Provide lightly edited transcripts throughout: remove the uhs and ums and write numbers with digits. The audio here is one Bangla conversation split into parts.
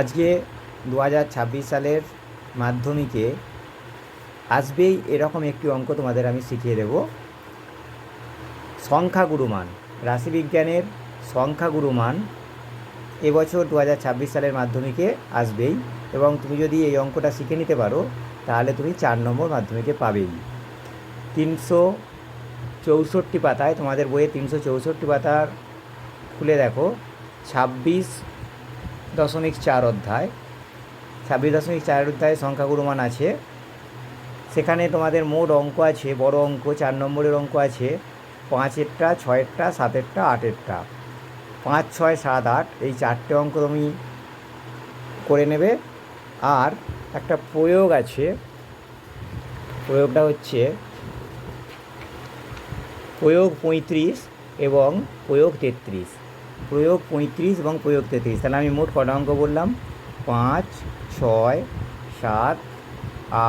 আজকে 2026 সালের মাধ্যমিকে আসবেই এরকম একটি অঙ্ক তোমাদের আমি শিখিয়ে দেব। সংখ্যাগুরু মান, রাশিবিজ্ঞানের সংখ্যাগুরু মান এবছর 2026 সালের মাধ্যমিকে আসবেই, এবং তুমি যদি এই অঙ্কটা শিখে নিতে পারো তাহলে তুমি 4 নম্বর মাধ্যমিকে পাবেই। 364 পাতায়, তোমাদের বইয়ে 364 পাতার খুলে দেখো, 26.4 অধ্যায়, 26.4 অধ্যায়ে সংখ্যাগুরু মান আছে। সেখানে তোমাদের মোট অঙ্ক আছে, বড় অঙ্ক 4 নম্বরের অঙ্ক আছে 5-এরটা, 6-এরটা, 7-এরটা, 8-এরটা। 5, 6, 7, 8 এই 4টে অঙ্ক তুমি করে নেবে। আর একটা প্রয়োগ আছে, প্রয়োগটা হচ্ছে প্রয়োগ 35 এবং প্রয়োগ 33। প্রয়োগ 35 এবং প্রয়োগ 33। তাহলে আমি মোট কটা অঙ্ক বললাম? 5, 6, 7,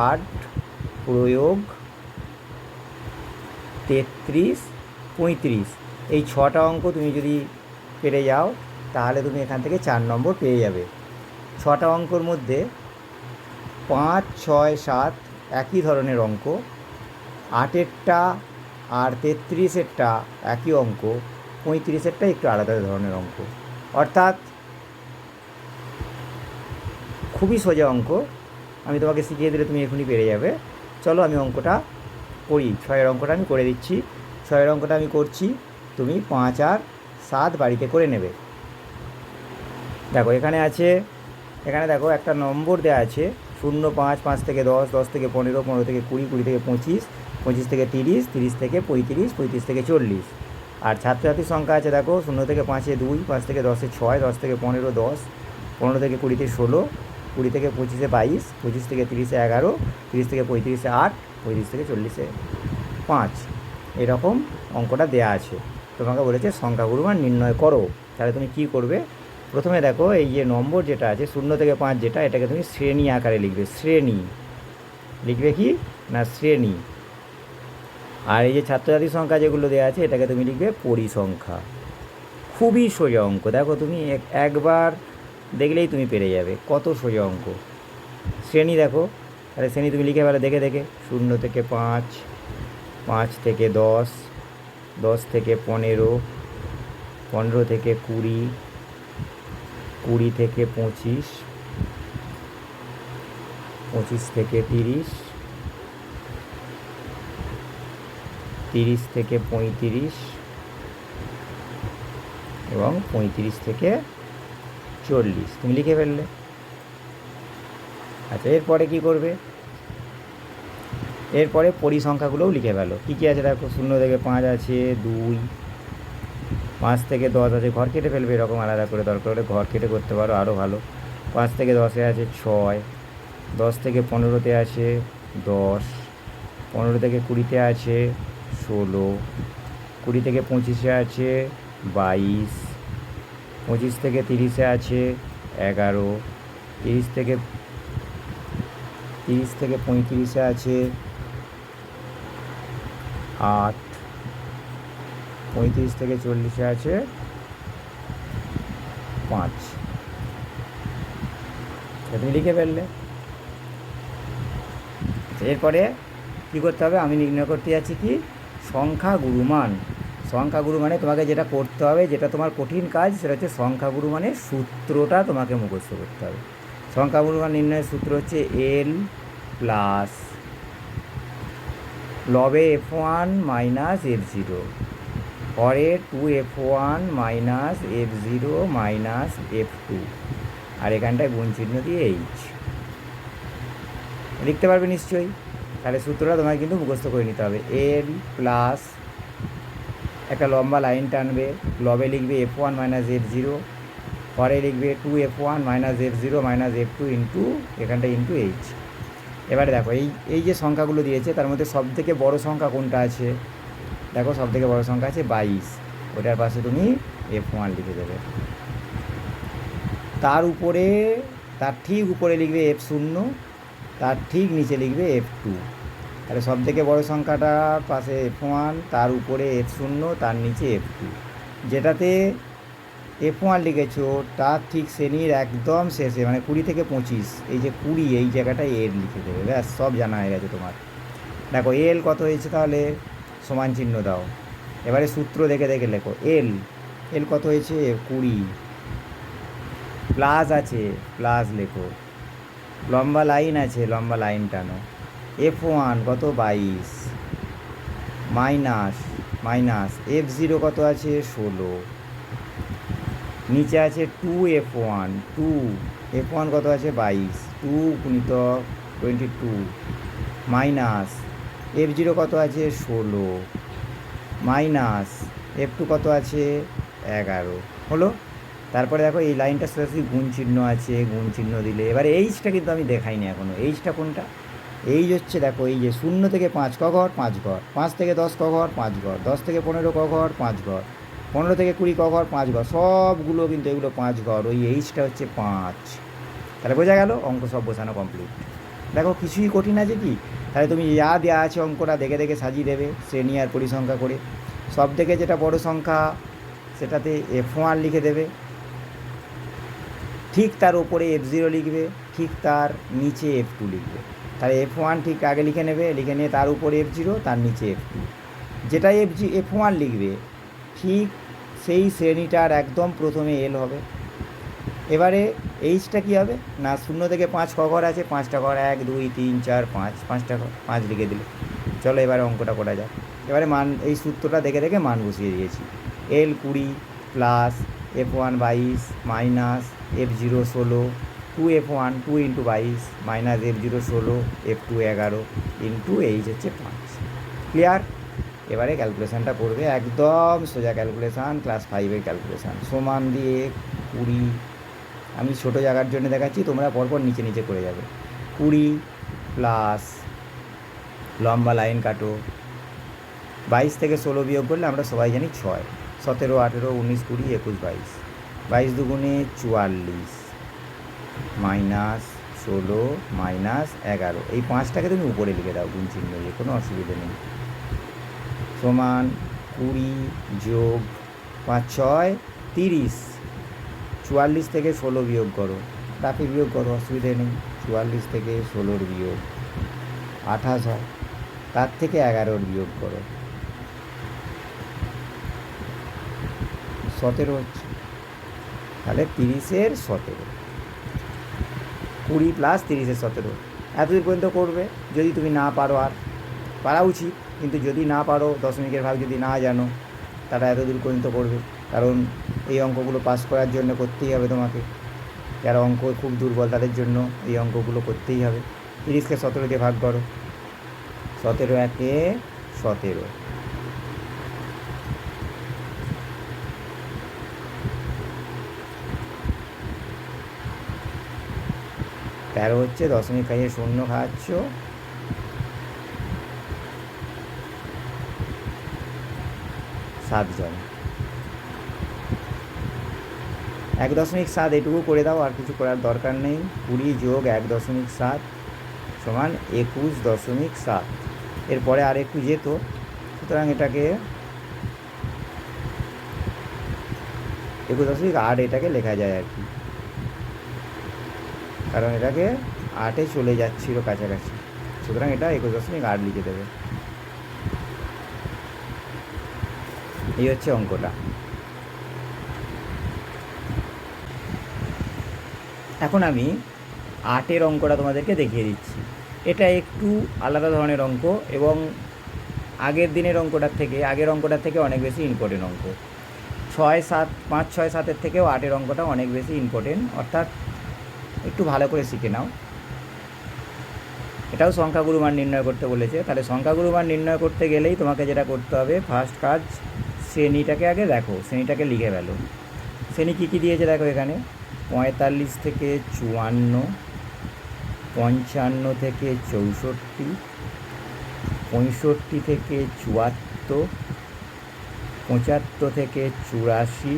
8, প্রয়োগ 33, 35। এই 6টা অঙ্ক তুমি যদি পেরে যাও তাহলে তুমি এখান থেকে 4 নম্বর পেয়ে যাবে। 6টা অঙ্কর মধ্যে 5, 6, 7 একই ধরনের অঙ্ক, 8-এরটা আর 33-এরটা একই অঙ্ক, 35-এরটা একটু আলাদা ধরনের অঙ্ক। অর্থাৎ খুবই সোজা অঙ্ক, আমি তোমাকে শিখিয়ে দিলে তুমি এখনই পেরে যাবে। চলো আমি অঙ্কটা করি। 6-এর অঙ্কটা আমি করে দিচ্ছি। 6-এর অঙ্কটা আমি করছি, তুমি 5 আর 7 বাড়িতে করে নেবে। দেখো এখানে আছে, এখানে দেখো একটা নম্বর দেওয়া আছে 0, 5, 5 থেকে 10, 10 থেকে 15, 15 থেকে 20, 20 থেকে 25, 25 থেকে 30, 30 থেকে 35, 35 থেকে 40। আর ছাত্রছাত্রীর সংখ্যা আছে দেখো 0 থেকে 5-এ 2, 5 থেকে 10-এ 6, 10 থেকে 15, 10, 15 থেকে 20-তে 16, 20 থেকে 25-এ 22, 25 থেকে 30-এ 11, 30 থেকে 35-এ 8, 35 থেকে 40-এ 5। এরকম অঙ্কটা দেয়া আছে। তোমাকে বলেছে সংখ্যাগুরু মান নির্ণয় করো। তাহলে তুমি কি করবে? প্রথমে দেখো এই যে নম্বর যেটা আছে 0 থেকে 5 যেটা, এটাকে তুমি শ্রেণী আকারে লিখবে। শ্রেণী লিখবে কি না, শ্রেণী। আর এই যে ছাত্রছাত্রীর সংখ্যা যেগুলো দেওয়া আছে এটাকে তুমি লিখবে পরিসংখ্যা। খুবই সোজা অঙ্ক, দেখো তুমি একবার দেখলেই তুমি পেরে যাবে, কত সোজা অঙ্ক। শ্রেণী দেখো, তাহলে শ্রেণী তুমি লিখে ফেলো দেখে দেখে। 0 থেকে 5, 5 থেকে 10, 10 থেকে 15, 15 থেকে 20, 20 থেকে 25, 25 থেকে 30, 30 থেকে 35 এবং 35 থেকে 40 তুমি লিখে ফেললে। আচ্ছা, এরপরে কি করবে? এরপরে পরিসংখ্যাগুলোও লিখে ফেলো। কী কী আছে দেখো, 0 থেকে 5 আছে 2, 5 থেকে 10 আছে, ঘর কেটে ফেলবে এরকম আলাদা করে, দরকার হলে ঘর কেটে করতে পারো আরও ভালো। 5 থেকে 10-এ আছে 6, 10 থেকে 15-তে আছে 10, 15 থেকে 20-তে আছে 16, 20 থেকে 25-এ আছে 22, 25 থেকে 30-এ আছে 11, 30 থেকে 35-এ আছে 8, 35 থেকে 40-এ আছে 5। তুমি লিখে ফেললে। এরপরে কী করতে হবে? আমি নির্ণয় করতে যাচ্ছি কি, সংখ্যাগুরু মান। সংখ্যাগুরু মানে তোমাকে যেটা করতে হবে, যেটা তোমার কঠিন কাজ, সেটা হচ্ছে সংখ্যাগুরু মানে সূত্রটা তোমাকে মুখস্থ করতে হবে। সংখ্যাগুরু মান নির্ণয়ের সূত্র হচ্ছে L প্লাস লবে F1 মাইনাস F0 হরে 2F1 minus F0 minus F2, আর এখানটায় গুণ চিহ্ন দিয়ে H লিখতে পারবে নিশ্চয়ই। তাহলে সূত্রটা তোমাকে কিন্তু মুখস্থ করে নিতে হবে। L প্লাস একটা লম্বা লাইন টানবে, লবে লিখবে F1 মাইনাস F0, পরে লিখবে 2F1 minus F0 minus F2 into এখানটা ইন্টু H। এবারে দেখো এই যে সংখ্যাগুলো দিয়েছে তার মধ্যে সবথেকে বড় সংখ্যা কোনটা আছে? দেখো সবথেকে বড় সংখ্যা আছে 22, ওটার পাশে তুমি F1 লিখে দেবে। তার উপরে, তার ঠিক উপরে লিখবে F0, তার ঠিক নিচে লিখবে F2। তাহলে সবথেকে বড় সংখ্যাটার পাশে F1, তার উপরে F0, তার নিচে F2। যেটাতে F1 লিখেছো, তার ঠিক শ্রেণীর একদম শেষে মানে 20 থেকে 25, এই যে 20 এই জায়গাটায় এল লিখে দেবে, ব্যাস সব জানা হয়ে গেছে তোমার। দেখো এল কত হয়েছে তাহলে, সমান চিহ্ন দাও। এবারে সূত্র দেখে দেখে লেখো, এল এল কত হয়েছে 20, প্লাস আছে প্লাস লেখো, লম্বা লাইন আছে লম্বা লাইন টানো, F1 কত 22, মাইনাস মাইনাস F0 কত আছে 16, নিচে আছে 2F1, 2F1 কত আছে 22, 2 গুণিতক 22, মাইনাস F0 কত আছে 16, মাইনাস F2 কত আছে 11, হলো। তারপরে দেখো এই লাইনটা সোজাসুজি গুণ চিহ্ন আছে, গুণ চিহ্ন দিলে এবারে এইচটা কিন্তু আমি দেখাইনি এখনও, এইচটা কোনটা, এইচ হচ্ছে দেখো এই যে 0 থেকে 5 ক ঘর 5 ঘর, 5 থেকে 10 ক ঘর 5 ঘর, 10 থেকে 15 ক ঘর 5 ঘর, 15 থেকে 20 ক ঘর 5 ঘর, সবগুলো কিন্তু এগুলো 5 ঘর, ওই এইচটা হচ্ছে 5। তাহলে বোঝা গেল, অঙ্ক সব বোঝানো কমপ্লিট। দেখো কিছুই কঠিন আছে কি, তাহলে তুমি যা দেওয়া আছে অঙ্কটা দেখে দেখে সাজিয়ে দেবে শ্রেণী আর পরিসংখ্যা করে, সব থেকে যেটা বড় সংখ্যা সেটাতে F1 লিখে দেবে, ঠিক তার ওপরে F0 লিখবে, ঠিক তার নিচে F2 লিখবে। তাহলে F1 ঠিক আগে লিখে নেবে, লিখে নিয়ে তার উপরে F0, তার নিচে F2, যেটা F1 লিখবে ঠিক সেই শ্রেণীটার একদম প্রথমে এল হবে। এবারে এইচটা কী হবে না, 0 থেকে 5 ক ঘর আছে, 5টা ঘর, 1 2 3 4 5, 5টা ঘর 5 লিখে দিলে। চলো এবারে অঙ্কটা করা যাক। এবারে মান, এই সূত্রটা দেখে দেখে মান বসিয়ে দিয়েছি, এল 20 plus F1 22 minus F0 16, 2F1 2 into 22 minus F0 16, F2 11 into H হচ্ছে 5। ক্লিয়ার? এবারে ক্যালকুলেশানটা করবে, একদম সোজা ক্যালকুলেশান, ক্লাস 5-এর ক্যালকুলেশান। সমান দিয়ে 20, আমি ছোটো জায়গার জন্য দেখাচ্ছি, তোমরা পরপর নিচে নিচে করে যাবে। 20 প্লাস লম্বা লাইন কাটো, 22 থেকে 16 বিয়োগ করলে আমরা সবাই জানি 6, 17 18 19 20 21 22, 22 দুগুণে 44 মাইনাস 16 মাইনাস 11, এই 5টাকে তুমি উপরে লিখে দাও গুণ চিহ্ন দিয়ে, কোনো অসুবিধা নেই, সমান 20 যোগ 5 6 30, 44 থেকে 16 বিয়োগ করো, তাকে বিয়োগ করো অসুবিধা নেই, 44 থেকে 16 বিয়োগ 28 হয়, তার থেকে 11 বিয়োগ করো 17 হচ্ছে, তাহলে 30-এর 17, 20 প্লাস 30-এর 17, এতদূর পর্যন্ত করবে। যদি তুমি না পারো, আর পারা উচিত, কিন্তু যদি না পারো, দশমিকের ভাগ যদি না জানো, তারা এতদূর পর্যন্ত করবে, কারণ এই অঙ্কগুলো পাস করার জন্য করতেই হবে তোমাকে, যারা অঙ্ক খুব দুর্বল তাদের জন্য এই অঙ্কগুলো করতেই হবে। 30কে 17 দিয়ে ভাগ করো, 17 একে 17, 13 হচ্ছে, দশমিক খাইয়ে 0 খাওয়াচ্ছ, 7 জন, 1.7 এটুকু করে দাও, আর কিছু করার দরকার নেই। 20 যোগ 1.7 সমান 21.7, এরপরে আর একটু যেত, সুতরাং এটাকে 21.8 এটাকে লেখা যায় আর কি, কারণ এটাকে 8-এ চলে যাচ্ছিল কাছাকাছি, সুতরাং এটা 21.8 লিখে দেবে। এই হচ্ছে অঙ্কটা। এখন আমি 8-এর অঙ্কটা তোমাদেরকে দেখিয়ে দিচ্ছি। এটা একটু আলাদা ধরনের অঙ্ক, এবং আগের দিনের অঙ্কটার থেকে, আগের অঙ্কটার থেকে অনেক বেশি ইম্পর্টেন্ট অঙ্ক। 6 7 5 6 7-এর থেকেও 8-এর অঙ্কটা অনেক বেশি ইম্পর্টেন্ট, অর্থাৎ একটু ভালো করে শিখে নাও। এটাও সংখ্যাগুরু মান নির্ণয় করতে বলেছে, তাহলে সংখ্যাগুরু মান নির্ণয় করতে গেলেই তোমাকে যেটা করতে হবে, ফার্স্ট কাজ শ্রেণীটাকে আগে দেখো, শ্রেণীটাকে লিখে ফেলো। শ্রেণী কী কী দিয়েছে দেখো এখানে, 45 থেকে 54, 55 থেকে 64, 65 থেকে 74, 75 থেকে 84,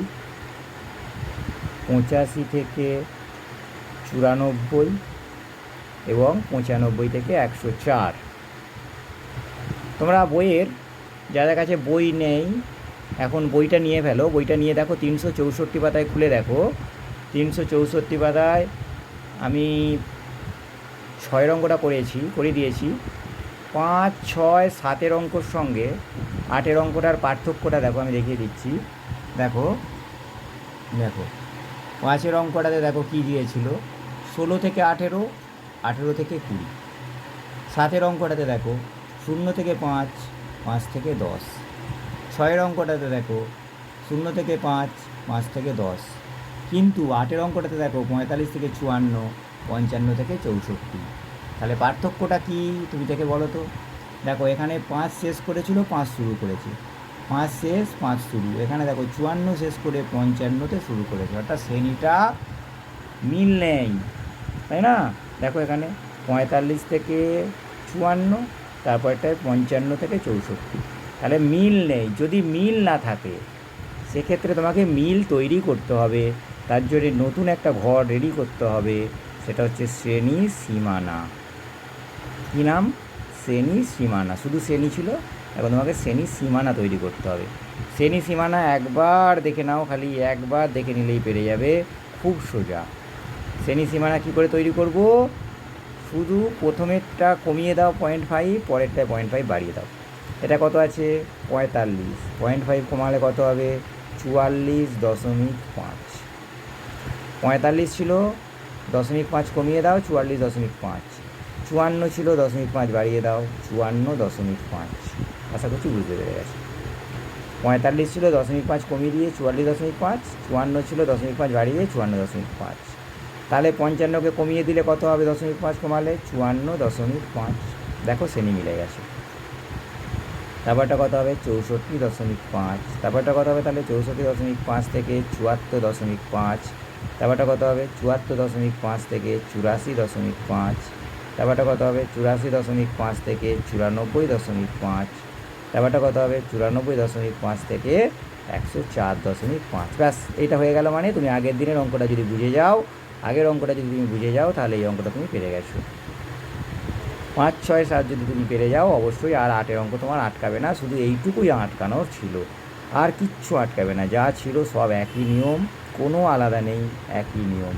85 থেকে 94 এবং 95 থেকে 104। তোমরা বইয়ের, যাদের কাছে বই নেই এখন বইটা নিয়ে ফেলো, বইটা নিয়ে দেখো 364 পাতায় খুলে দেখো। 364 পাতায় আমি 6 অঙ্কটা করে দিয়েছি। 5, 6, 7 অঙ্কর সঙ্গে 8 অঙ্কটার পার্থক্যটা দেখো, আমি দেখিয়ে দিচ্ছি। দেখো দেখো 5 অঙ্কটাতে দেখো কী দিয়েছিল, 16 থেকে 18, 18 থেকে 20। 7 অঙ্কটাতে দেখো 0 থেকে 5, 5 থেকে 10। 6 অঙ্কটাতে দেখো 0 থেকে 5, 5 থেকে 10। কিন্তু 8 অঙ্কটাতে দেখো 45 থেকে 54, 55 থেকে 64। তাহলে পার্থক্যটা কি তুমি থেকে বলো তো। দেখো এখানে 5 শেষ করেছিল, 5 শুরু করেছে, 5 শেষ 5 শুরু। এখানে দেখো 54 শেষ করে 55তে শুরু করেছে, অর্থাৎ শ্রেণীটা মিল নেই, তাই না। দেখো এখানে 45 থেকে 54, তারপরটায় 55 থেকে 64। তাহলে মিল নেই। যদি মিল না থাকে সেক্ষেত্রে তোমাকে মিল তৈরি করতে হবে। তার জন্য নতুন একটা ঘর রেডি করতে হবে, সেটা হচ্ছে শ্রেণী সীমানা। কী নাম? শ্রেণী সীমানা। শুধু শ্রেণী ছিল, এখন তোমাকে শ্রেণী সীমানা তৈরি করতে হবে। শ্রেণী সীমানা একবার দেখে নাও, খালি একবার দেখে নিলেই পেরে যাবে, খুব সোজা। শ্রেণী সীমানা কী করে তৈরি করব? শুধু প্রথমেরটা কমিয়ে দাও 0.5, পরেরটায় 0.5 বাড়িয়ে দাও। এটা কত আছে? 45। 0.5 কমালে কত হবে? 44.5। 45 ছিল, 0.5 কমিয়ে দাও, 44.5। 54 ছিল, 0.5 বাড়িয়ে দাও, 54.5। আশা করছি বুঝতে পেরে গেছে। 45 ছিল, 0.5 কমিয়ে দিয়ে 44.5। 54 ছিল, 0.5 বাড়িয়ে 54.5। তাহলে 55কে কমিয়ে দিলে কত হবে? 0.5 কমালে 54.5। দেখো শ্রেণী মিলে গেছে। তারপরটা কত হবে? 64.5। তারপরটা কত হবে? তাহলে 64.5 থেকে 74.5। তারপরটা কত হবে? 74.5 থেকে 84.5। তারপরটা কত হবে? 84.5 থেকে 94.5। তারপরটা কত হবে? 94.5 থেকে 104.5। ব্যাস, এইটা হয়ে গেল। মানে তুমি আগের দিনের অঙ্কটা যদি বুঝে যাও, তাহলে এই অঙ্কটা তুমি পেরে গেছো। 5, 6, 7 যদি তুমি পেরে যাও, অবশ্যই আর 8 অঙ্ক তোমার আটকাবে না। শুধু এইটুকুই আটকানোর ছিল, আর কিচ্ছু আটকাবে না। যা ছিল সব একই নিয়ম, কোনো আলাদা নেই, একই নিয়ম।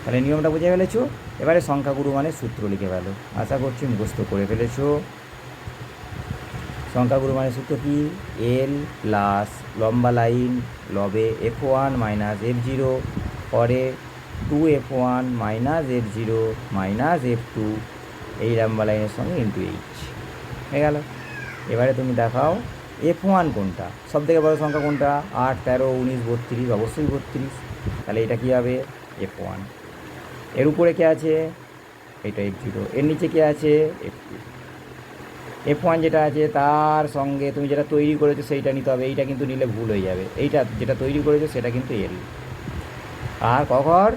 তাহলে নিয়মটা বুঝে ফেলেছো। এবারে সংখ্যাগুরু মানে সূত্র লিখে ফেলো। আশা করছি মুখস্থ করে ফেলেছো। সংখ্যাগুরু মানে সূত্র কি? এল প্লাস লম্বা লাইন লবে F1 মাইনাস F0, পরে 2F1 minus F0 minus F2 এই লম্বা লাইনের সঙ্গে ইন্টু এইচ হয়ে গেল। এবারে তুমি দেখাও F1 কোনটা, সব থেকে বড় সংখ্যা কোনটা? 8, 13, 19, 32, অবশ্যই 32। তাহলে এটা কী হবে? F1। এর উপরে কে আছে? এটা F0। এর নিচে কে আছে? F2। F1 যেটা আছে তার সঙ্গে তুমি যেটা তৈরি করেছো সেইটা নিতে হবে। এইটা কিন্তু নিলে ভুল হয়ে যাবে। এইটা যেটা তৈরি করেছো সেটা কিন্তু এল। আর কখর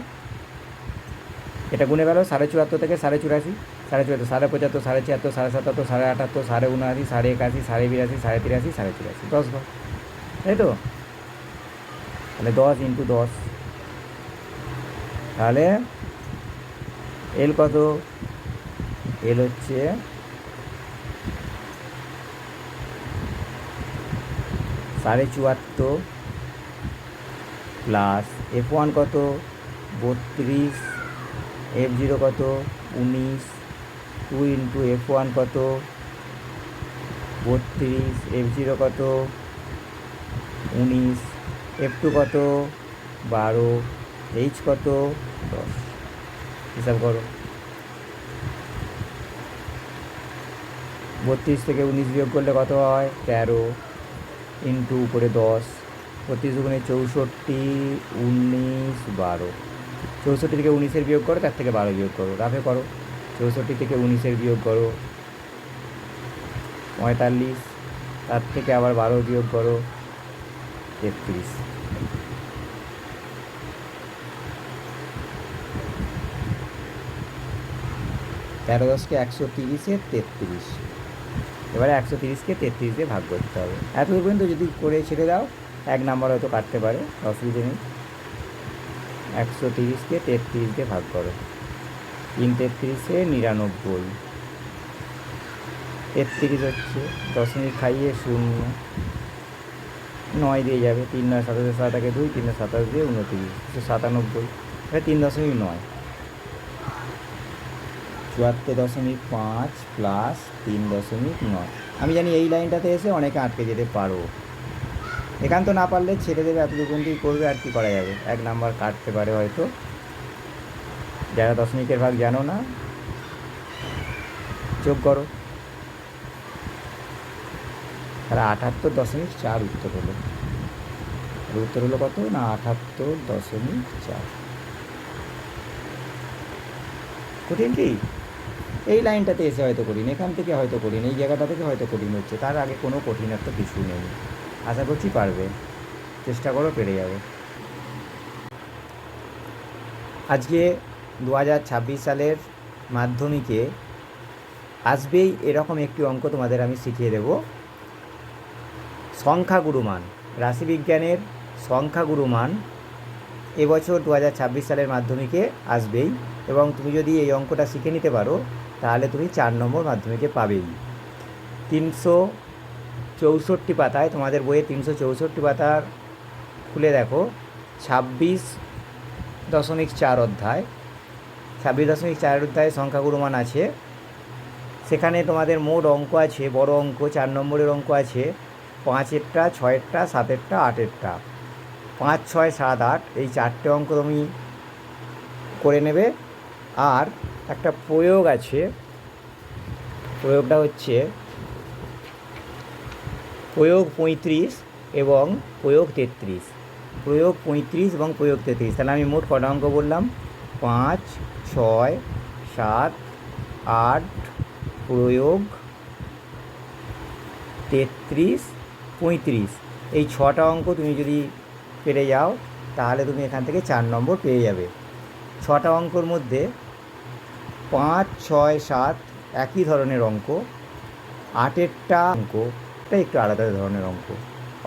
এটা গুনে ফেলো। 74.5 থেকে 84.5, 74, 75, 76, 77, 78, 79, 81, 82, 83, 84, 10 ঘর, তাই তো। তাহলে 10 × 10। তাহলে এল কত? এল হচ্ছে 74.5 প্লাস F1 কত? 32, F0 কত? 19, 2 × F1 কত? 32, F0 কত? 19, F2 কত? 12, H কত? 10। হিসাব করো। 32 থেকে 19 বিয়োগ করলে কত হয়? 13 ইন্টু উপরে 10, 32 গুণে 64, 19, 12। 64 থেকে 19-এর বিয়োগ করো, তার থেকে 12 বিয়োগ করো, রাফে করো। 64 থেকে 19-এর বিয়োগ করো 45, তার থেকে আবার 12 বিয়োগ করো 33। তেরো 10কে 130-এ 33। এবারে 130কে 33 দিয়ে ভাগ করতে হবে। এতদূর পর্যন্ত যদি করে ছেড়ে দাও, 1 নাম্বার হয়তো কাটতে পারে, অসুবিধে নেই। 130কে 33 দিয়ে ভাগ করো। 3 33-এ 99। 33 হচ্ছে দশমিক খাইয়ে 0, 9 দিয়ে যাবে, 3 9 27, 7 একে 2, 3 27 দিয়ে 29, 97, এটা 3.9, 74.5 প্লাস 3.9। আমি জানি এই লাইনটাতে এসে অনেকে আটকে যেতে পারো, এখান তো না পারলে ছেড়ে দেবে, এতটুকুনই করবে, আর কি করা যাবে। 1 নাম্বার কাটতে পারে হয়তো, যারা দশমিকের ভাগ জানো না যোগ করো, তাহলে 78.4 উত্তর হলো। উত্তর হলো কত না 78.4। কঠিন কি? এই লাইনটাতে এসে হয়তো কঠিন, এখান থেকে হয়তো কঠিন, এই জায়গাটা থেকে হয়তো কঠিন হচ্ছে, তার আগে কোনো কঠিনত্ব কিছু নেই। আশা করছি পারবে, চেষ্টা করো, পেরে যাবে। আজকে 2026 সালের মাধ্যমিকে আসবেই এরকম একটি অঙ্ক তোমাদের আমি শিখিয়ে দেব। সংখ্যাগুরু মান, রাশিবিজ্ঞানের সংখ্যাগুরু মান এবছর 2026 সালের মাধ্যমিকে আসবেই, এবং তুমি যদি এই অঙ্কটা শিখে নিতে পারো তাহলে তুমি 4 নম্বর মাধ্যমিকে পাবেই। 364 পাতায়, তোমাদের বইয়ে 364 পাতার খুলে দেখো, 26.4 অধ্যায়, 26.4 অধ্যায়ে সংখ্যাগুরু মান আছে। সেখানে তোমাদের মোট অঙ্ক আছে, বড় অঙ্ক 4 নম্বরের অঙ্ক আছে 5এরটা, 6এরটা, 7এরটা, 8এরটা। 5, 6, 7, 8 এই 4টে অঙ্ক তুমি করে নেবে। আর একটা প্রয়োগ আছে, প্রয়োগটা হচ্ছে প্রয়োগ 35 এবং প্রয়োগ 33। প্রয়োগ 35 এবং প্রয়োগ 33, তাহলে আমি মোট কটা অঙ্ক বললাম? 5, 6, 7, 8, প্রয়োগ 33, 35, এই 6টা অঙ্ক তুমি যদি পেরে যাও তাহলে তুমি এখান থেকে 4 নম্বর পেয়ে যাবে। 6টা অঙ্কর মধ্যে 5, 6, 7 একই ধরনের অঙ্ক, 8এরটা অঙ্কটা একটু আলাদা ধরনের অঙ্ক,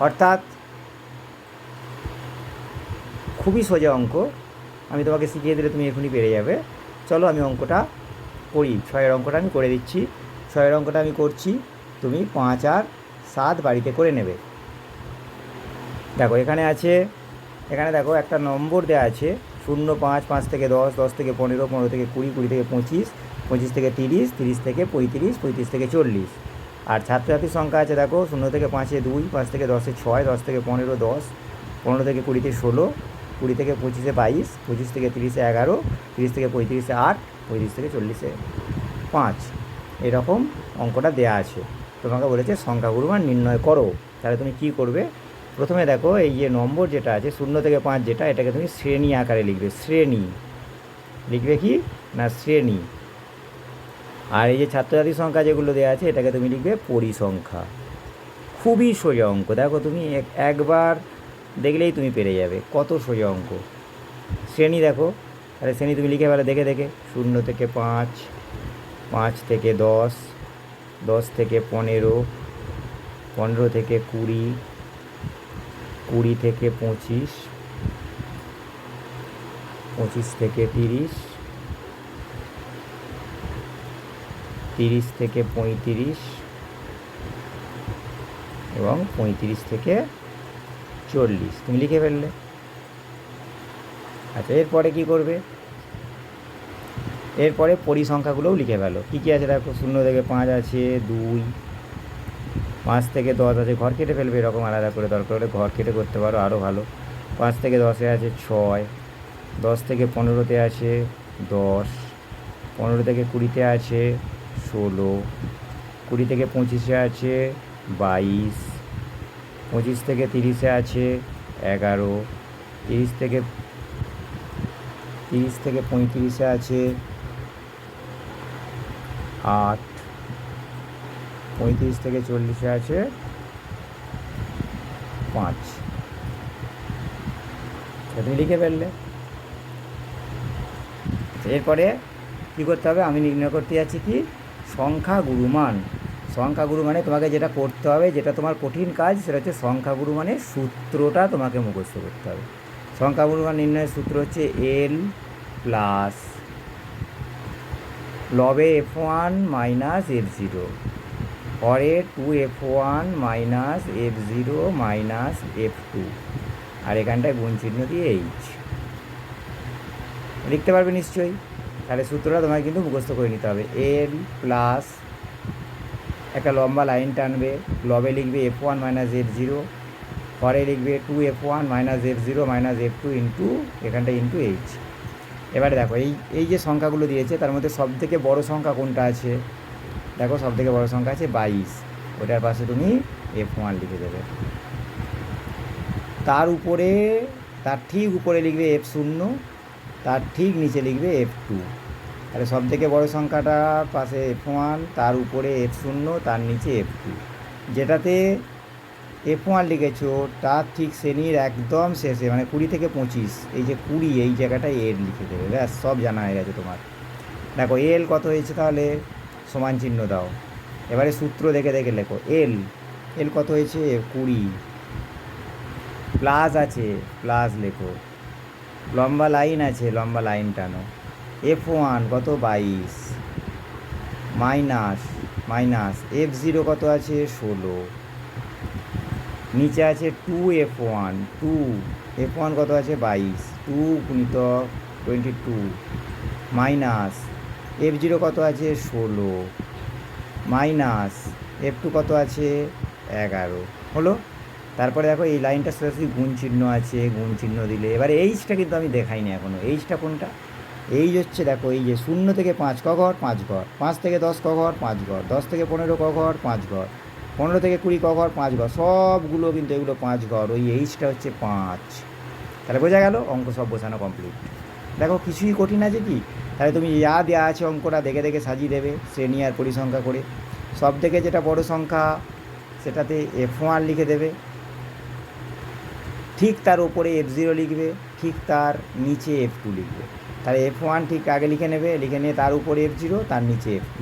অর্থাৎ খুবই সোজা অঙ্ক। আমি তোমাকে শিখিয়ে দিলে তুমি এখনই পেরে যাবে। চলো আমি অঙ্কটা করি, 6এর অঙ্কটা আমি করে দিচ্ছি। 6এর অঙ্কটা আমি করছি, তুমি 5 আর 7 বাড়িতে করে নেবে। দেখো এখানে আছে, এখানে দেখো একটা নম্বর দেওয়া আছে 0, 5, 5 থেকে 10, 10 থেকে 15, 15 থেকে 20, 20 থেকে 25, 25 থেকে 30, 30 থেকে 35, 35 থেকে 40। আর ছাত্রছাত্রীর সংখ্যা আছে দেখো 0 থেকে 5-এ 2, 5 থেকে 10-এ 6, 10 থেকে 15, 10, 15 থেকে 20-তে 16, 20 থেকে 25-এ 22, 25 থেকে 30-এ 11, 30 থেকে 35-এ 8, 35 থেকে 40-এ 5। এরকম অঙ্কটা দেয়া আছে, তোমাকে বলেছে সংখ্যাগুরু মান নির্ণয় করো। তাহলে তুমি কি করবে? প্রথমে দেখো এই যে নম্বর যেটা আছে 0 থেকে 5 যেটা, এটাকে তুমি শ্রেণী আকারে লিখবে। শ্রেণী লিখবে কি না শ্রেণী। আর এই যে ছাত্রছাত্রীর সংখ্যা যেগুলো দেওয়া আছে এটাকে তুমি লিখবে পরিসংখ্যা। খুবই সোজা অঙ্ক, দেখো তুমি একবার দেখলেই তুমি পেরে যাবে, কত সোজা অঙ্ক। শ্রেণী দেখো, তাহলে শ্রেণী তুমি লিখে ফেলো দেখে দেখে। 0 থেকে 5, 5 থেকে 10, 10 থেকে 15, 15 থেকে 20, 20 থেকে 25, 25 থেকে 30, 30 থেকে 35 এবং 35 থেকে 40 তুমি লিখে ফেললে। আচ্ছা, এরপরে কি করবে? এরপরে পরিসংখ্যাগুলোও লিখে ফেলো। কী কী আছে দেখো, 0 থেকে 5 আছে 2, 5 থেকে 10 আছে, ঘর কেটে ফেলবে, এরকম আলাদা করে দরকার হলে ঘর কেটে করতে পারো, আরও ভালো। 5 থেকে 10-এ আছে 6, 10 থেকে 15-তে আছে 10, 15 থেকে 20-তে আছে 16, 20 থেকে 25-এ আছে 22, 25 থেকে 30-এ আছে 11, 30 থেকে 35-এ আছে 8, 35 থেকে 40-এ আছে 5। তুমি লিখে ফেললে। এরপরে কী করতে হবে? আমি নির্ণয় করতে যাচ্ছি কি সংখ্যাগুরু মান। সংখ্যাগুরু মানে তোমাকে যেটা করতে হবে, যেটা তোমার কঠিন কাজ, সেটা হচ্ছে সংখ্যাগুরু মানের সূত্রটা তোমাকে মুখস্থ করতে হবে। সংখ্যাগুরু মান নির্ণয়ের সূত্র হচ্ছে L প্লাস লবে F1 মাইনাস F0। পরে 2f1 minus f0 minus f2, আর এখানটায় গুণ চিহ্ন দিয়ে এইচ লিখতে পারবে নিশ্চয়ই। তাহলে সূত্রটা তোমায় কিন্তু মুখস্থ করে নিতে হবে। এল প্লাস একটা লম্বা লাইন টানবে, লবে লিখবে f1 মাইনাস f0, পরে লিখবে 2f1 minus f0 minus f2 into এখানটা ইন্টু এইচ। এবারে দেখো এই যে সংখ্যাগুলো দিয়েছে তার মধ্যে সবথেকে বড় সংখ্যা কোনটা আছে? দেখো সবথেকে বড় সংখ্যা আছে 22, ওটার পাশে তুমি f1 লিখে দেবে। তার উপরে, তার ঠিক উপরে লিখবে f0, তার ঠিক নিচে লিখবে f2। তাহলে সবথেকে বড় সংখ্যাটার পাশে f1, তার উপরে f0, তার নিচে f2। যেটাতে f1 লিখেছো তার ঠিক শ্রেণীর একদম শেষে, মানে 20 থেকে 25, এই যে 20 এই জায়গাটায় এল লিখে দেবে। ব্যাস, সব জানা হয়ে গেছে তোমার। দেখো এল কত হয়েছে, তাহলে সমান চিহ্ন দাও। এবারে সূত্র দেখে দেখে লেখো। এল কত হয়েছে 20, প্লাস আছে প্লাস লেখো, লম্বা লাইন আছে লম্বা লাইন টানো, f1 কত 22, মাইনাস f0 কত আছে 16, নিচে আছে 2f1, f1 কত আছে 22, 2 গুণিতক 22, মাইনাস f0 কত আছে 16, মাইনাস f2 কত আছে 11 হলো। তারপরে দেখো এই লাইনটা সরাসরি গুণ চিহ্ন আছে, গুণ চিহ্ন দিলে এবারে এইচটা কিন্তু আমি দেখাইনি এখনও। এইচটা কোনটা? এইচ হচ্ছে দেখো এই যে 0 থেকে 5 ক ঘর 5 ঘর, 5 থেকে 10 ক ঘর 5 ঘর, 10 থেকে 15 ক ঘর 5 ঘর, 15 থেকে 20 ক ঘর 5 ঘর, সবগুলো কিন্তু এগুলো 5 ঘর। ওই এইচটা হচ্ছে 5। তাহলে বোঝা গেল, অঙ্ক সব বোঝানো কমপ্লিট। দেখো কিছুই কঠিন আছে কি? তাহলে তুমি যা দেওয়া আছে অঙ্কটা দেখে দেখে সাজিয়ে দেবে শ্রেণী আর পরিসংখ্যা করে। সব থেকে যেটা বড় সংখ্যা সেটাতে f1 লিখে দেবে, ঠিক তার ওপরে f0 লিখবে, ঠিক তার নিচে f2 লিখবে। তাহলে f1 ঠিক আগে লিখে নেবে, লিখে নিয়ে তার উপরে f0, তার নিচে f2।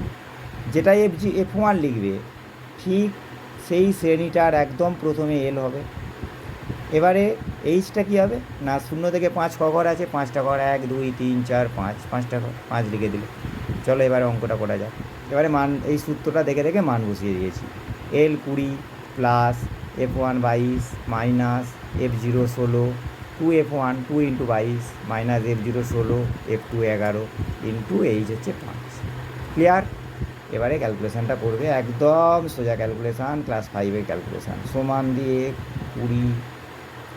যেটা f1 লিখবে ঠিক সেই শ্রেণীটার একদম প্রথমে এল হবে। এবারে এইচটা কী হবে না, 0 থেকে 5 ক ঘর আছে, 5টা ঘর, 1 2 3 4 5, 5টা ঘর, 5 লিখে দিলে। চলো এবারে অঙ্কটা করা যাক। এবারে মান, এই সূত্রটা দেখে দেখে মান বসিয়ে দিয়েছি। এল 20 plus f1 22 minus f0 16, 2f1 2 into 22 minus f0 16, f2 11 into H হচ্ছে 5। ক্লিয়ার? এবারে ক্যালকুলেশানটা করবে, একদম সোজা ক্যালকুলেশান, ক্লাস 5-এর ক্যালকুলেশান। সমান দিয়ে 20,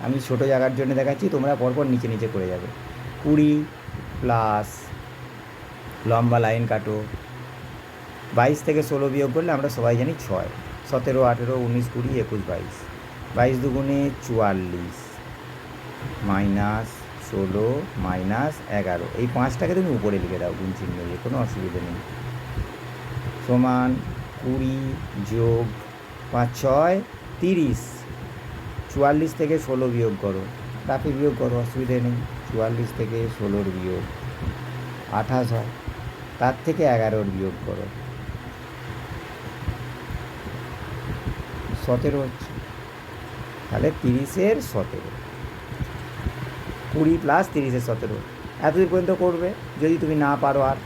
আমি ছোটো জায়গার জন্য দেখাচ্ছি, তোমরা পরপর নিচে নিচে করে যাবে। 20 প্লাস লম্বা লাইন কাটো, 22 থেকে 16 বিয়োগ করলে আমরা সবাই জানি 6, 17 18 19 20 21 22, 22 দুগুণে 44 মাইনাস 16 মাইনাস 11, এই 5টাকে তুমি উপরে লিখে দাও গুণ চিহ্ন দিয়ে, কোনো অসুবিধা নেই। সমান 20 যোগ 5 6 30, 44 থেকে 16 বিয়োগ করো, তাকে বিয়োগ করো, অসুবিধে নেই। 44 থেকে 16 বিয়োগ 28 হয়, তার থেকে 11 বিয়োগ করো 17 হচ্ছে। তাহলে 30-এর 17, 20 প্লাস 30-এর 17, এতদূর পর্যন্ত করবে। যদি তুমি না পারো, আর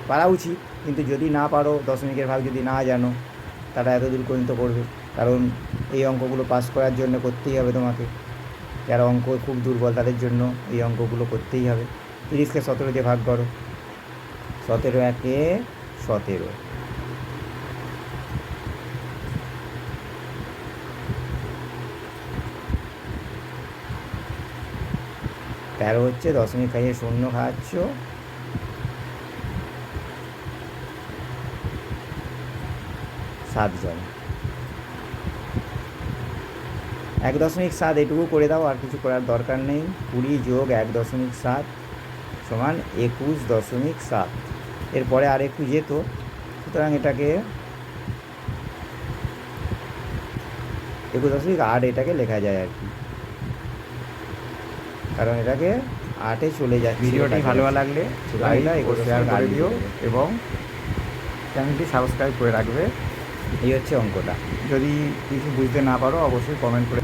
পারা উচিত, কিন্তু যদি না পারো, দশমিকের ভাগ যদি না জানো, তারা এতদূর পর্যন্ত করবে। কারণ এই অঙ্কগুলো পাস করার জন্য করতেই হবে তোমাকে। যারা অঙ্ক খুব দুর্বল তাদের জন্য এই অঙ্কগুলো করতেই হবে। 30কে 17 দিয়ে ভাগ করো, 17 একে 17, 13 হচ্ছে, দশমিক খাইয়ে 0 খাওয়াচ্ছ, 7 জন। 1.7 এটুকু করে দাও, আর কিছু করার দরকার নেই। 20 যোগ 1.7 সমান 21.7। এরপরে আর একটু যেত, সুতরাং এটাকে 21.8 এটাকে লেখা যায় আর কি, কারণ এটাকে 8-এ চলে যাচ্ছে। ভিডিওটি ভালো লাগলে শেয়ার করে দিও এবং চ্যানেলটি সাবস্ক্রাইব করে রাখবে। এই হচ্ছে অঙ্কটা। যদি কিছু বুঝতে না পারো অবশ্যই কমেন্ট করে